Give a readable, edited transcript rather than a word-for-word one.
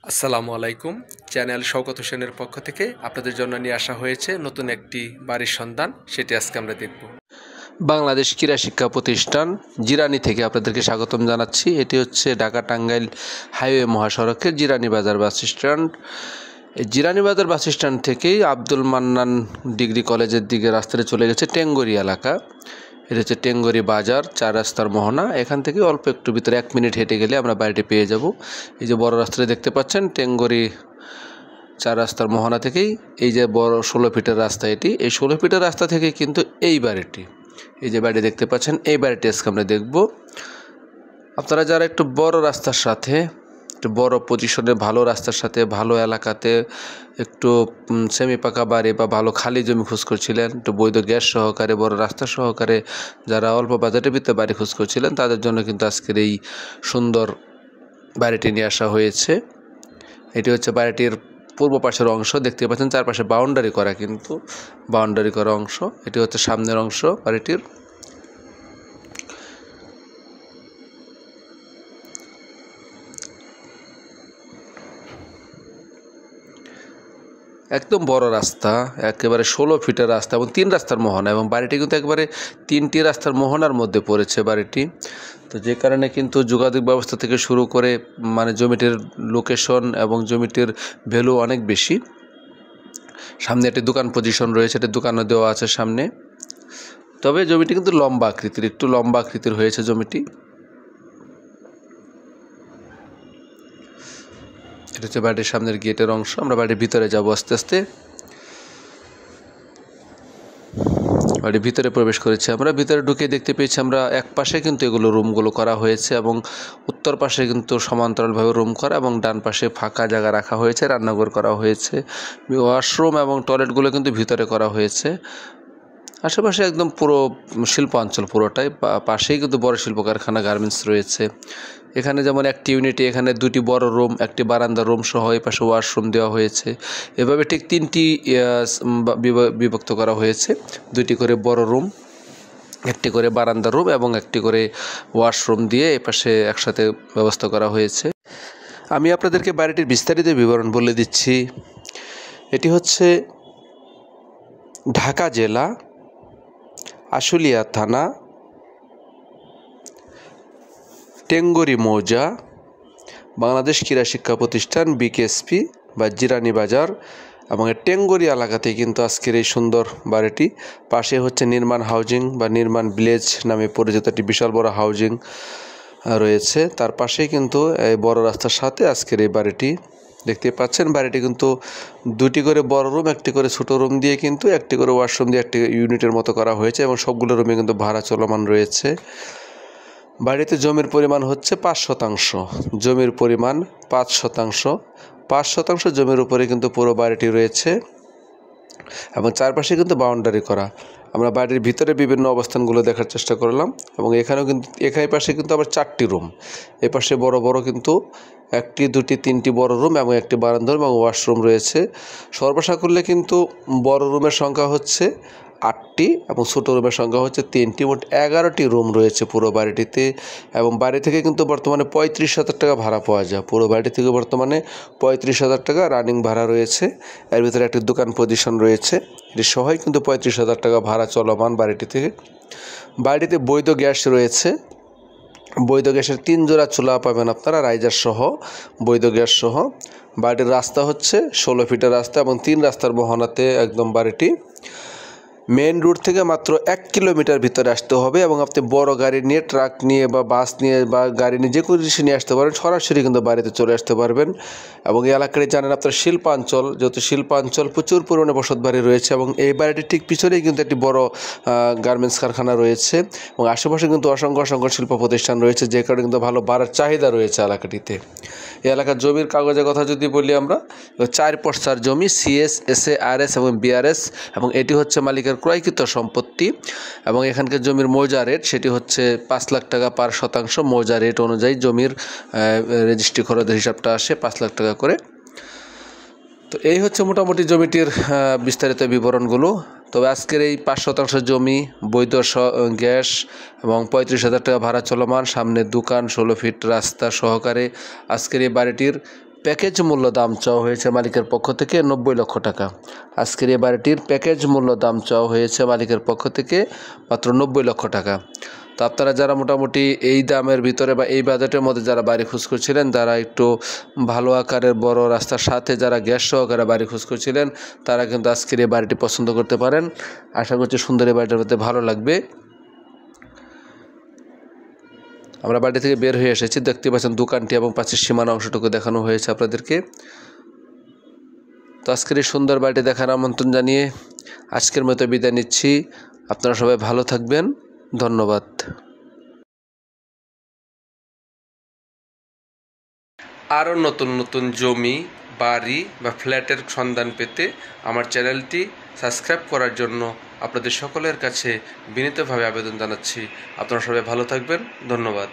আসসালামু আলাইকুম। চ্যানেল শওকত হোসেনের পক্ষ থেকে আপনাদের জন্য নিয়ে আসা হয়েছে নতুন একটি বাড়ির সন্ধান, সেটি আজকে আমরা দেখব। বাংলাদেশ ক্রীড়া শিক্ষা প্রতিষ্ঠান জিরানী থেকে আপনাদেরকে স্বাগতম জানাচ্ছি। এটি হচ্ছে ঢাকা টাঙ্গাইল হাইওয়ে মহাসড়কের জিরানী বাজার বাস স্ট্যান্ড। এই জিরানী বাজার বাস স্ট্যান্ড থেকেই আব্দুল মান্নান ডিগ্রি কলেজের দিকে রাস্তাটা চলে গেছে টেঙ্গরি এলাকা। এটা হচ্ছে টেঙ্গরি বাজার, 4 রাস্তার মোহনা। এখান থেকে অল্প একটু ভিতরে 1 মিনিট হেঁটে গেলে আমরা বাড়িটি পেয়ে যাব। এই যে বড় রাস্তাটা দেখতে পাচ্ছেন, টেঙ্গরি 4 রাস্তার মোহনা থেকেই এই যে বড় 16 ফিটের রাস্তা, এটি এই 16 ফিটের রাস্তা থেকে কিন্তু এই বাড়িটি, এই যে বাড়ি দেখতে পাচ্ছেন, এই বাড়িটি আজকে আমরা দেখব। আপনারা যারা একটু বড় রাস্তার সাথে, একটু বড় পজিশনে, ভালো রাস্তার সাথে, ভালো এলাকাতে একটু সেমি পাকা বাড়ি বা ভালো খালি জমি খোঁজ করছিলেন, একটু বৈধ গ্যাস সহকারে, বড় রাস্তা সহকারে যারা অল্প বাজেটের ভিতরে বাড়ি খোঁজ করছিলেন, তাদের জন্য কিন্তু আজকের এই সুন্দর বাড়িটি নিয়ে আসা হয়েছে। এটি হচ্ছে বাড়িটির পূর্ব পাশের অংশ, দেখতে পাচ্ছেন চারপাশে বাউন্ডারি করা, কিন্তু বাউন্ডারি করা অংশ। এটি হচ্ছে সামনের অংশ বাড়িটির। একদম বড় রাস্তা, একেবারে 16 ফিটের রাস্তা এবং 3 রাস্তার মোহনা, এবং বাড়িটি কিন্তু একবারে 3টি রাস্তার মোহনার মধ্যে পড়েছে বাড়িটি। তো যে কারণে কিন্তু যোগাযোগ ব্যবস্থা থেকে শুরু করে মানে জমিটির লোকেশন এবং জমিটির ভ্যালু অনেক বেশি। সামনে একটি দোকান পজিশন রয়েছে, একটি দোকানও দেওয়া আছে সামনে। তবে জমিটি কিন্তু লম্বা আকৃতির, একটু লম্বা আকৃতির হয়েছে জমিটি। এটা হচ্ছে বাড়ির সামনের গেটের অংশ। আমরা বাড়ির ভিতরে যাব আস্তে আস্তে। বাড়ির ভিতরে প্রবেশ করেছি আমরা। ভিতরে ঢুকে দেখতে পেয়েছি আমরা এক পাশে কিন্তু এগুলো রুমগুলো করা হয়েছে, এবং উত্তর পাশে কিন্তু সমান্তরালভাবে রুম করা, এবং ডান পাশে ফাঁকা জায়গা রাখা হয়েছে, রান্নাঘর করা হয়েছে। ওয়াশরুম এবং টয়লেটগুলো কিন্তু ভিতরে করা হয়েছে। আশেপাশে একদম পুরো শিল্পাঞ্চল পুরোটাই, পাশেই কিন্তু বড় শিল্প কারখানা, গার্মেন্টস রয়েছে। এখানে যেমন একটি ইউনিটে এখানে 2টি বড় রুম, একটি বারান্দা রুম সহ এই পাশে ওয়াশরুম দেওয়া হয়েছে। এভাবে ঠিক 3টি বিভক্ত করা হয়েছে, 2টি করে বড় রুম, একটি করে বারান্দা রুম এবং একটি করে ওয়াশরুম দিয়ে এ পাশে একসাথে ব্যবস্থা করা হয়েছে। আমি আপনাদেরকে বাড়িটির বিস্তারিত বিবরণ বলে দিচ্ছি। এটি হচ্ছে ঢাকা জেলা, আশুলিয়া থানা, টেঙ্গরি মৌজা, বাংলাদেশ ক্রীড়া শিক্ষা প্রতিষ্ঠান বিকেএসপি বা জিরানী বাজার, এবং টেঙ্গরি এলাকাতে কিন্তু আজকের এই সুন্দর বাড়িটি। পাশে হচ্ছে নির্মাণ হাউজিং বা নির্মাণ ভিলেজ নামে পরিচিত একটি বিশাল বড় হাউজিং রয়েছে। তার পাশেই কিন্তু এই বড় রাস্তার সাথে আজকের এই বাড়িটি দেখতে পাচ্ছেন। বাড়িটি কিন্তু 2টি করে বড় রুম, একটি করে ছোটো রুম দিয়ে কিন্তু একটি করে ওয়াশরুম দিয়ে একটি ইউনিটের মতো করা হয়েছে, এবং সবগুলো রুমে কিন্তু ভাড়া চলমান রয়েছে। বাড়িতে জমির পরিমাণ হচ্ছে 5%। জমির পরিমাণ 5%। 5% জমির উপরে কিন্তু পুরো বাড়িটি রয়েছে, এবং চারপাশে কিন্তু বাউন্ডারি করা। আমরা বাড়ির ভিতরে বিভিন্ন অবস্থানগুলো দেখার চেষ্টা করলাম, এবং এখানেও কিন্তু এখানে পাশে কিন্তু আবার 4টি রুম। এ পাশে বড় বড় কিন্তু 1টি, 2টি, 3টি বড় রুম এবং একটি বারান্দা এবং ওয়াশরুম রয়েছে। সর্বসাকুল্যে কিন্তু বড় রুমের সংখ্যা হচ্ছে 8টি এবং ছোটো রুমের সংখ্যা হচ্ছে 3টি। মোট 11টি রুম রয়েছে পুরো বাড়িটিতে, এবং বাড়ি থেকে কিন্তু বর্তমানে 35,000 টাকা ভাড়া পাওয়া যায়। পুরো বাড়ি থেকে বর্তমানে 35,000 টাকা রানিং ভাড়া রয়েছে। এর ভিতরে একটি দোকান পজিশন রয়েছে, এটি সহই কিন্তু 35,000 টাকা ভাড়া চলমান বাড়িটি থেকে। বাড়িতে বৈধ গ্যাস রয়েছে, বৈধ গ্যাসের 3 জোড়া চুলা পাবেন আপনারা, রাইজার সহ, বৈধ গ্যাস সহ। বাড়ির রাস্তা হচ্ছে 16 ফিটের রাস্তা এবং 3 রাস্তার মোহনাতে একদম বাড়িটি। মেন রোড থেকে মাত্র 1 কিলোমিটার ভিতরে আসতে হবে, এবং আপনি বড় গাড়ি নিয়ে, ট্রাক নিয়ে বা বাস নিয়ে বা গাড়ি নিয়ে যে কোনো জিনিস নিয়ে আসতে পারেন, সরাসরি কিন্তু বাড়িতে চলে আসতে পারবেন। এবং এই এলাকাটি জানেন আপনার শিল্পাঞ্চল, যেহেতু শিল্পাঞ্চল প্রচুর পরিমাণে বসত বাড়ি রয়েছে, এবং এই বাড়িটির ঠিক পিছনেই কিন্তু একটি বড় গার্মেন্টস কারখানা রয়েছে, এবং আশেপাশে কিন্তু অসংখ্য অসংখ্য শিল্প প্রতিষ্ঠান রয়েছে, যে কারণে কিন্তু ভালো বাড়ার চাহিদা রয়েছে এলাকাটিতে। এই এলাকার জমির কাগজের কথা যদি বলি আমরা, 4 পর্সার জমি, CS, SA, RS এবং BRS, এবং এটি হচ্ছে মালিকের ক্রয়কৃত সম্পত্তি। এবং এখানকার জমির মৌজা রেট সেটি হচ্ছে 5 লাখ টাকা পার শতাংশ। মৌজা রেট অনুযায়ী জমির রেজিস্ট্রি খরচের হিসাবটা আসে 5 লাখ টাকা করে। তো এই হচ্ছে মোটামুটি জমিটির বিস্তারিত বিবরণগুলো। তবে আজকের এই 5% জমি, বৈধ গ্যাস এবং 35,000 টাকা ভাড়া চলমান, সামনে দোকান, 16 ফিট রাস্তা সহকারে আজকের এই বাড়িটির প্যাকেজ মূল্য দাম চাওয়া হয়েছে মালিকের পক্ষ থেকে 90 লক্ষ টাকা। আজকের এই বাড়িটির প্যাকেজ মূল্য দাম চাওয়া হয়েছে মালিকের পক্ষ থেকে মাত্র 90 লক্ষ টাকা। তো আপনারা যারা মোটামুটি এই দামের ভিতরে বা এই বাজেটের মধ্যে যারা বাড়ি খোঁজ করছিলেন, যারা একটু ভালো আকারের বড় রাস্তার সাথে যারা গ্যাস সহকারে বাড়ি খোঁজ করছিলেন, তারা কিন্তু আজকের এই বাড়িটি পছন্দ করতে পারেন। আশা করছি সুন্দর এই বাড়িটার মধ্যে ভালো লাগবে। আমরা বাড়ি থেকে বের হয়ে এসেছি, দেখতে পাচ্ছেন দোকানটি এবং পাশের সীমানা অংশটুকু দেখানো হয়েছে আপনাদেরকে। তো আজকের এই সুন্দর বাড়িটি দেখার আমন্ত্রণ জানিয়ে আজকের মতো বিদায় নিচ্ছি। আপনারা সবাই ভালো থাকবেন, ধন্যবাদ। আরও নতুন নতুন জমি, বাড়ি বা ফ্ল্যাটের সন্ধান পেতে আমার চ্যানেলটি সাবস্ক্রাইব করার জন্য আপনাদের সকলের কাছে বিনীতভাবে আবেদন জানাচ্ছি। আপনারা সবাই ভালো থাকবেন, ধন্যবাদ।